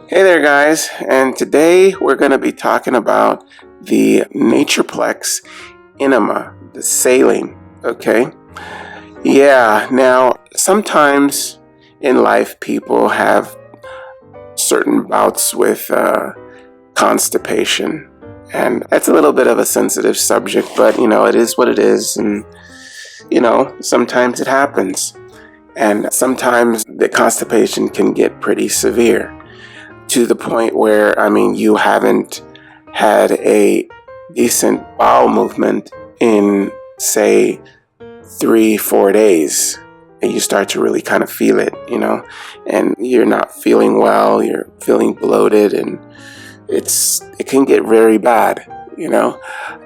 Hey there guys, and today we're going to be talking about the Natureplex Enema, the saline, okay? Yeah, now sometimes in life people have certain bouts with constipation, and that's a little bit of a sensitive subject, but it is what it is, and sometimes it happens, and sometimes the constipation can get pretty severe, to the point where, you haven't had a decent bowel movement in, say, 3-4 days. And you start to really kind of feel it, and you're not feeling well, you're feeling bloated, and it can get very bad,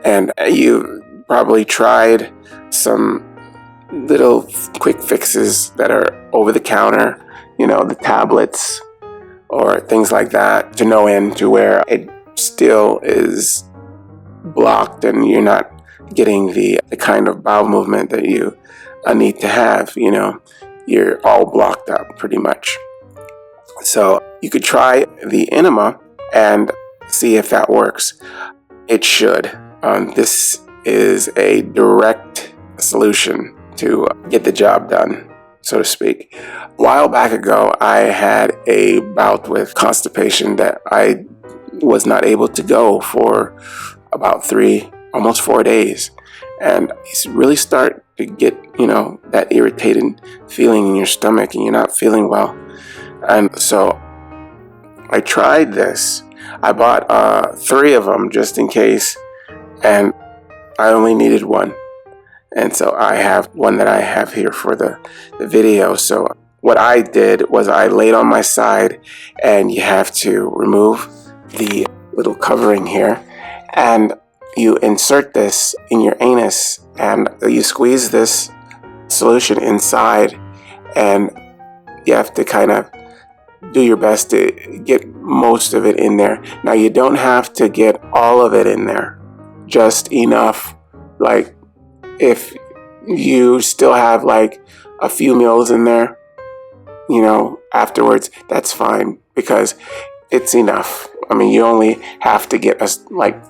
and you probably tried some little quick fixes that are over the counter, the tablets, or things like that, to no end, to where it still is blocked and you're not getting the kind of bowel movement that you need to have. You're all blocked up pretty much. So you could try the enema and see if that works. It should. This is a direct solution to get the job done, so to speak. A while back ago, I had a bout with constipation that I was not able to go for about 3, almost 4 days. And you really start to get, that irritating feeling in your stomach and you're not feeling well. And so I tried this. I bought 3 of them just in case, and I only needed one. And so I have one that I have here for the video. So what I did was I laid on my side, and you have to remove the little covering here, and you insert this in your anus, and you squeeze this solution inside, and you have to kind of do your best to get most of it in there. Now, you don't have to get all of it in there, just enough, like if you still have like a few meals in there, afterwards, that's fine, because it's enough. You only have to get like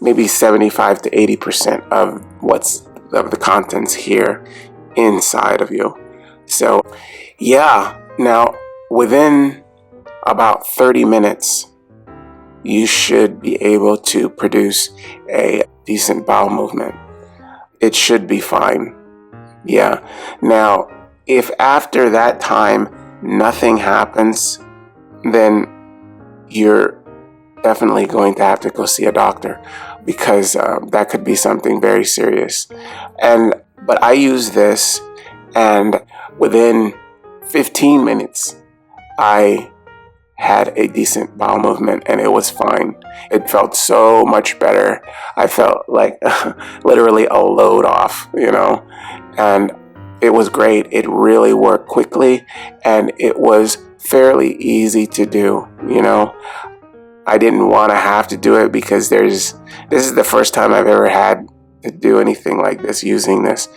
maybe 75 to 80% of the contents here inside of you. So yeah, now within about 30 minutes, you should be able to produce a decent bowel movement. It should be fine. Yeah. Now, if after that time nothing happens, then you're definitely going to have to go see a doctor, because that could be something very serious. But I used this, and within 15 minutes, I had a decent bowel movement, and it was fine. It felt so much better. I felt like literally a load off, and it was great. It really worked quickly, and it was fairly easy to do, I didn't want to have to do it, because this is the first time I've ever had to do anything like this, using this.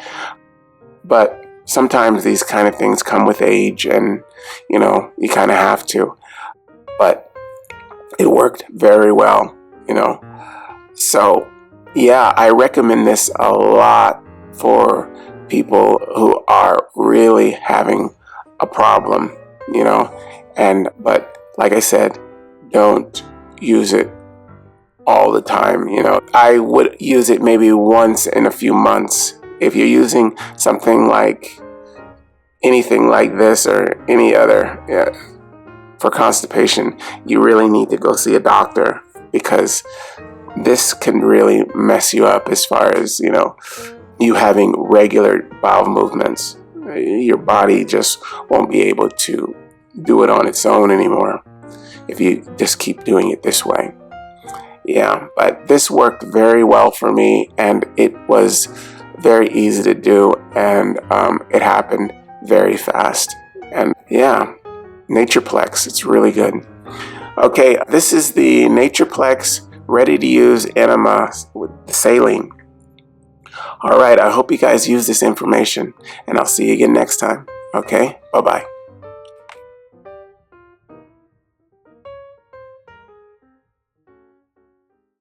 But sometimes these kind of things come with age, and you kind of have to. But it worked very well, So yeah, I recommend this a lot for people who are really having a problem, but like I said, don't use it all the time. I would use it maybe once in a few months. If you're using something like anything like this or any other, for constipation, you really need to go see a doctor, because this can really mess you up as far as, you having regular bowel movements. Your body just won't be able to do it on its own anymore if you just keep doing it this way. Yeah, but this worked very well for me, and it was very easy to do, and it happened very fast. And yeah, Natureplex, it's really good. Okay, this is the Natureplex ready-to-use enema with saline. All right, I hope you guys use this information, and I'll see you again next time. Okay, bye-bye.